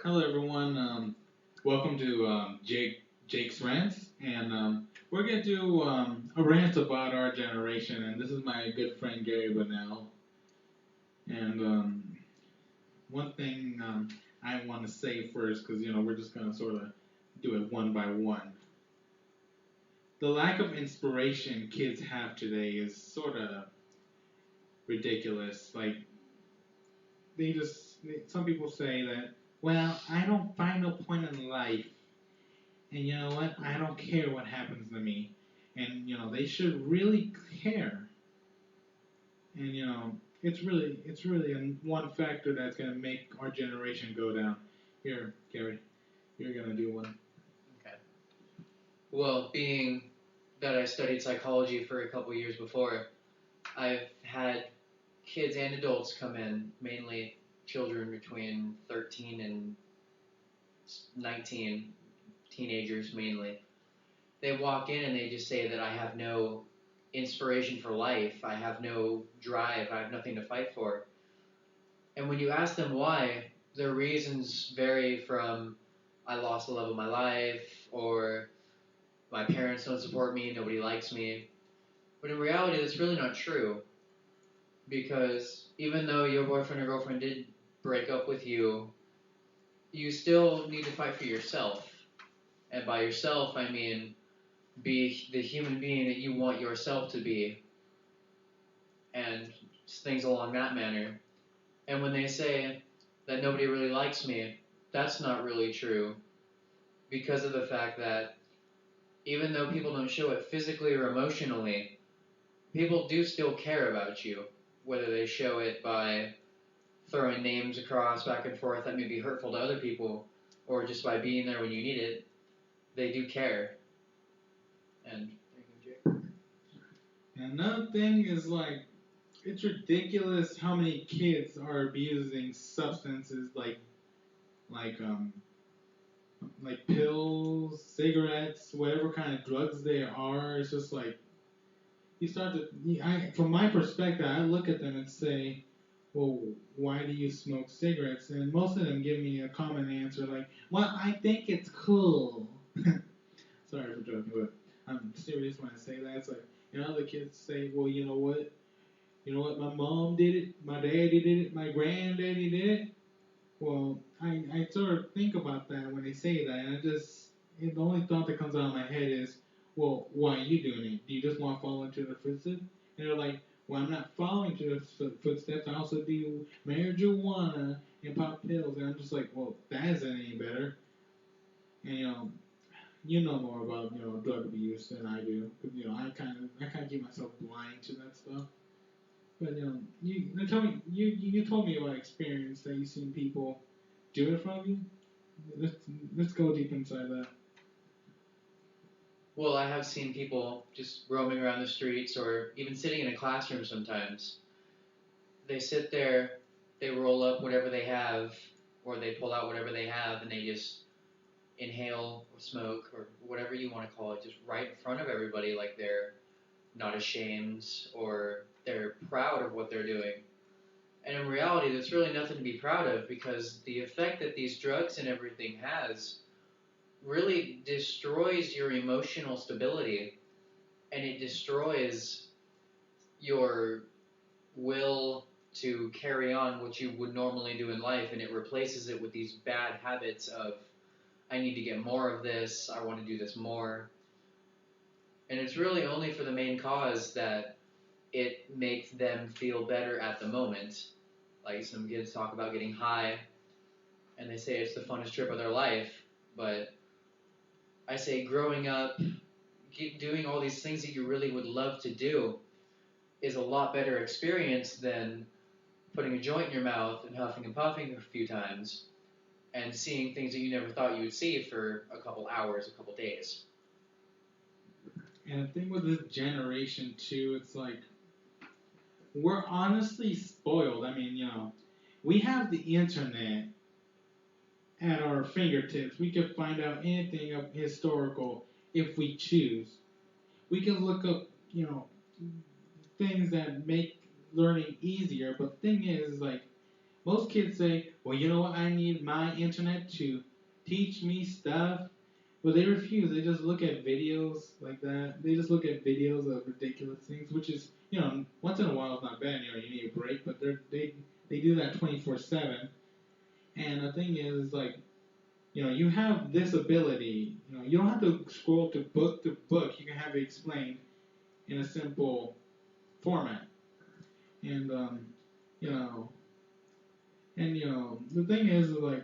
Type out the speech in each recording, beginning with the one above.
Hello, everyone. Welcome to Jake's Rants, and we're gonna do a rant about our generation. And this is my good friend Gary Bunnell. And one thing I want to say first, because we're just gonna sort of do it one by one. The lack of inspiration kids have today is sort of ridiculous. Like some people say that, well, I don't find no point in life. And you know what? I don't care what happens to me. And they should really care. And it's really one factor that's gonna make our generation go down. Here, Gary, you're gonna do one. Okay. Well, being that I studied psychology for a couple years before, I've had kids and adults come in, mainly children between 13 and 19, teenagers mainly. They walk in and they just say that I have no inspiration for life, I have no drive, I have nothing to fight for. And when you ask them why, their reasons vary from I lost the love of my life, or my parents don't support me, nobody likes me. But in reality, that's really not true. Because even though your boyfriend or girlfriend did break up with you, you still need to fight for yourself. And by yourself, I mean be the human being that you want yourself to be, and things along that manner. And when they say that nobody really likes me, that's not really true because of the fact that even though people don't show it physically or emotionally, people do still care about you, whether they show it by throwing names across back and forth that may be hurtful to other people, or just by being there when you need it. They do care. And And another thing is like it's ridiculous how many kids are abusing substances like like pills, cigarettes, whatever kind of drugs they are. It's just like you start to. From my perspective, I look at them and say, "Well, why do you smoke cigarettes?" And most of them give me a common answer like, "Well, I think it's cool." Sorry for joking, but I'm serious when I say that. It's like the kids say, "Well, you know what? You know what? My mom did it. My daddy did it. My granddaddy did it." Well, I sort of think about that when they say that, and the only thought that comes out of my head is, well, why are you doing it? Do you just want to follow into the footsteps? And they're like, well, I'm not following to the footsteps. I also do marijuana and pop pills, and I'm just like, well, that isn't any better. And you know more about drug abuse than I do, because I kind of keep myself blind to that stuff. But you tell me you told me about experience that you've seen people do it from you. Let's let's go deep inside that. well, I have seen people just roaming around the streets or even sitting in a classroom sometimes. They sit there, they roll up whatever they have, or they pull out whatever they have, and they just inhale or smoke or whatever you want to call it, just right in front of everybody, like they're not ashamed or they're proud of what they're doing. And in reality, there's really nothing to be proud of because the effect that these drugs and everything has really destroys your emotional stability, and it destroys your will to carry on what you would normally do in life, and it replaces it with these bad habits of I need to get more of this, I want to do this more. And it's really only for the main cause that it makes them feel better at the moment. Like some kids talk about getting high, and they say it's the funnest trip of their life. But I say growing up, doing all these things that you really would love to do is a lot better experience than putting a joint in your mouth and huffing and puffing a few times and seeing things that you never thought you would see for a couple hours, a couple days. And the thing with this generation too, it's like we're honestly spoiled. I mean, we have the internet at our fingertips. We can find out anything of historical if we choose. We can look up, things that make learning easier. But the thing is like Most kids say, well, you know what? I need my internet to teach me stuff. But they refuse. They just look at videos like that. They just look at videos of ridiculous things, which is, once in a while it's not bad. You need a break, but they do that 24/7. And the thing is, like, you have this ability. You don't have to scroll to book. You can have it explained in a simple format. And you know, the thing is, like,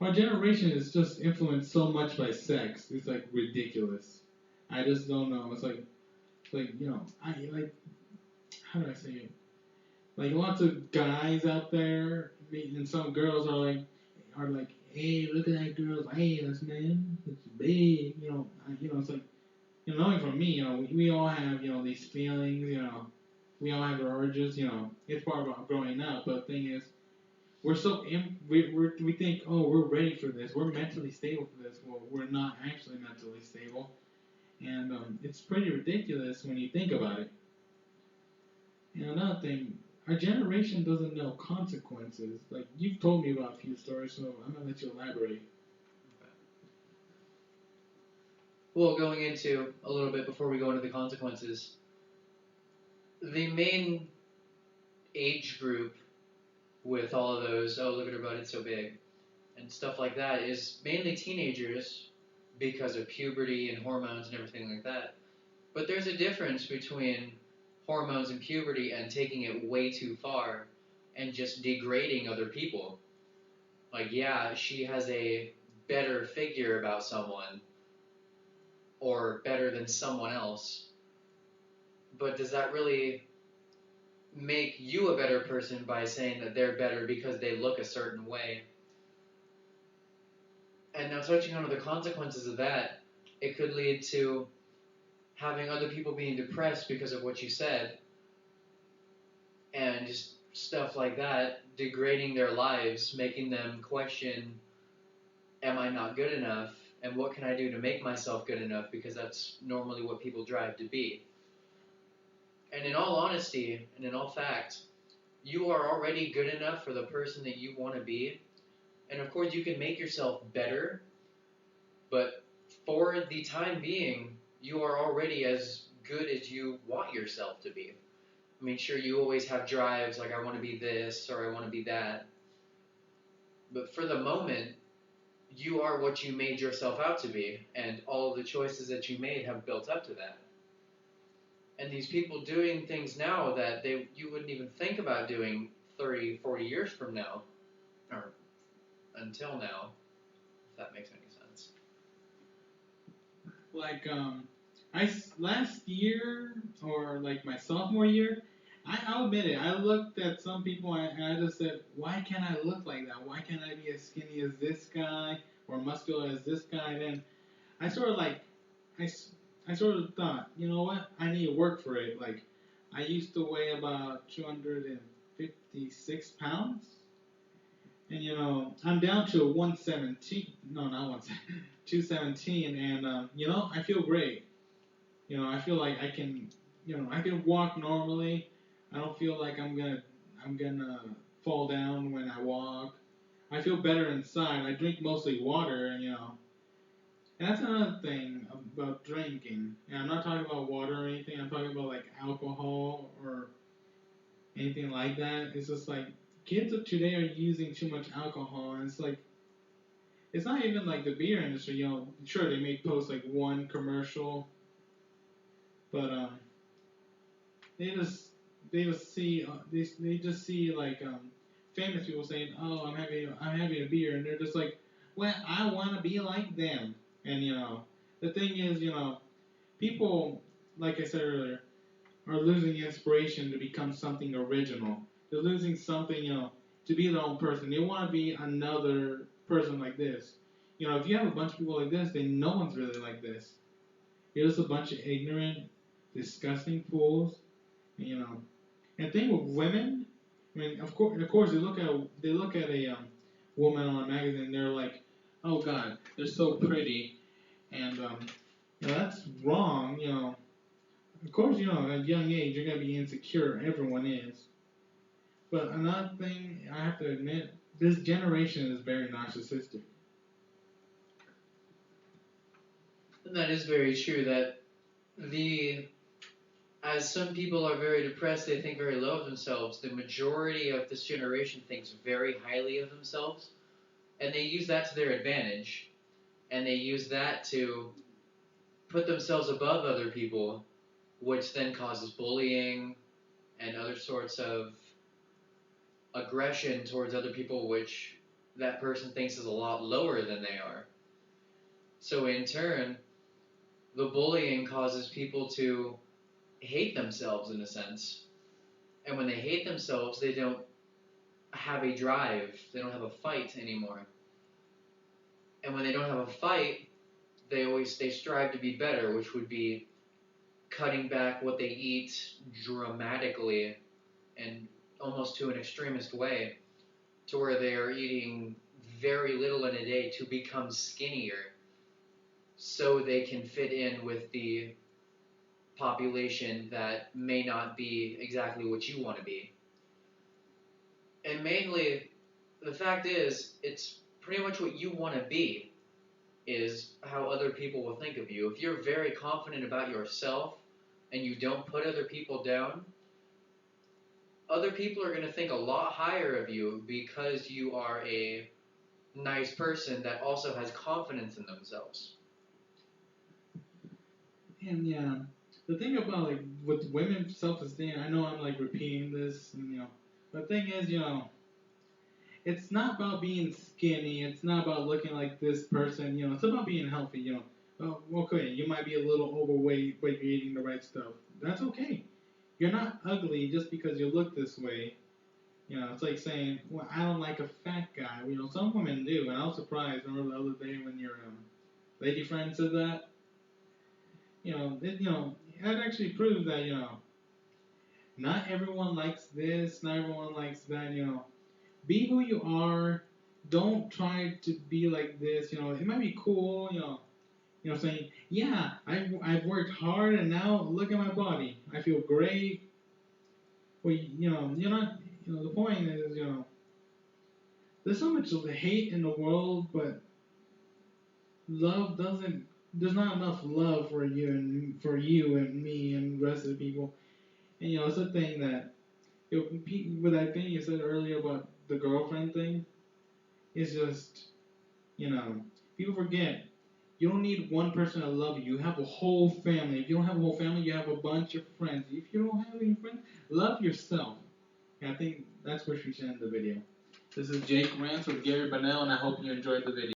our generation is just influenced so much by sex. It's like ridiculous. I just don't know. It's like I like how do I say it? Like lots of guys out there, and some girls are like, hey, look at that girl's ass, man. It's big. It's like knowing from me, we all have these feelings. We all have our urges. It's part of growing up. But the thing is, we're so we think, oh, we're ready for this. We're mentally stable for this. Well, we're not actually mentally stable, and it's pretty ridiculous when you think about it. And another thing, our generation doesn't know consequences. Like you've told me about a few stories, so I'm gonna let you elaborate. Well, going into a little bit before we go into the consequences, the main age group with all of those, oh, look at her butt, it's so big, and stuff like that is mainly teenagers because of puberty and hormones and everything like that. But there's a difference between hormones and puberty and taking it way too far and just degrading other people. Like, yeah, she has a better figure about someone or better than someone else, but does that really make you a better person by saying that they're better because they look a certain way? And now, touching on the consequences of that, it could lead to having other people being depressed because of what you said, and just stuff like that, degrading their lives, making them question, am I not good enough? And what can I do to make myself good enough? Because that's normally what people drive to be. And in all honesty, and in all fact, you are already good enough for the person that you want to be. And of course, you can make yourself better, but for the time being, you are already as good as you want yourself to be. I mean, sure, you always have drives like I want to be this or I want to be that. But for the moment, you are what you made yourself out to be, and all the choices that you made have built up to that. And these people doing things now that you wouldn't even think about doing 30, 40 years from now, or until now, if that makes any sense. Like last year or like my sophomore year, I'll admit it. I looked at some people and I just said, why can't I look like that? Why can't I be as skinny as this guy or muscular as this guy? Then I sort of like I, I sort of thought, you know what? I need to work for it. Like I used to weigh about 256 pounds. And I'm down to 117. No, not 117. 217, and I feel great. I feel like I can walk normally. I don't feel like I'm gonna fall down when I walk. I feel better inside. I drink mostly water, and that's another thing about drinking. And I'm not talking about water or anything. I'm talking about like alcohol or anything like that. It's just like kids of today are using too much alcohol, and it's like it's not even like the beer industry. Sure they may post like one commercial, but they just they just see they just see like famous people saying, "Oh, I'm having a beer," and they're just like, "Well, I want to be like them." And the thing is, people, like I said earlier, are losing inspiration to become something original. They're losing something, to be their own person. They want to be another person like this. If you have a bunch of people like this, then no one's really like this. You're just a bunch of ignorant, disgusting fools. And the thing with women, I mean, of course, they look at a woman on a magazine, and they're like, oh God, they're so pretty, and that's wrong. Of course, at a young age, you're gonna be insecure. Everyone is. But another thing I have to admit, this generation is very narcissistic. And that is very true. That the as some people are very depressed, they think very low of themselves. The majority of this generation thinks very highly of themselves, and they use that to their advantage, and they use that to put themselves above other people, which then causes bullying and other sorts of aggression towards other people, which that person thinks is a lot lower than they are. So in turn, the bullying causes people to hate themselves in a sense. And when they hate themselves, they don't have a drive, they don't have a fight anymore. And when they don't have a fight, they strive to be better, which would be cutting back what they eat dramatically and almost to an extremist way, to where they are eating very little in a day to become skinnier so they can fit in with the population that may not be exactly what you want to be. And mainly, the fact is, it's pretty much what you want to be is how other people will think of you. If you're very confident about yourself and you don't put other people down, other people are going to think a lot higher of you because you are a nice person that also has confidence in themselves. And yeah, the thing about like with women self-esteem, I know I'm like repeating this, and the thing is, it's not about being skinny. It's not about looking like this person. It's about being healthy. Okay, you might be a little overweight, but you're eating the right stuff. That's okay. You're not ugly just because you look this way. It's like saying, well, I don't like a fat guy. Some women do, and I was surprised. Remember the other day when your lady friend said that? That actually proves that, not everyone likes this, not everyone likes that, Be who you are. Don't try to be like this, It might be cool, saying, yeah, I've worked hard and now look at my body. I feel great. Well, you're not, the point is, there's so much hate in the world, but love doesn't. There's not enough love for you and me and the rest of the people. And it's a thing that with that thing you said earlier about the girlfriend thing. It's just you know people forget you don't need one person to love you. You have a whole family. If you don't have a whole family, you have a bunch of friends. If you don't have any friends, love yourself. And I think that's where she should end the video. This is Jake Rants with Gary Burnell, and I hope you enjoyed the video.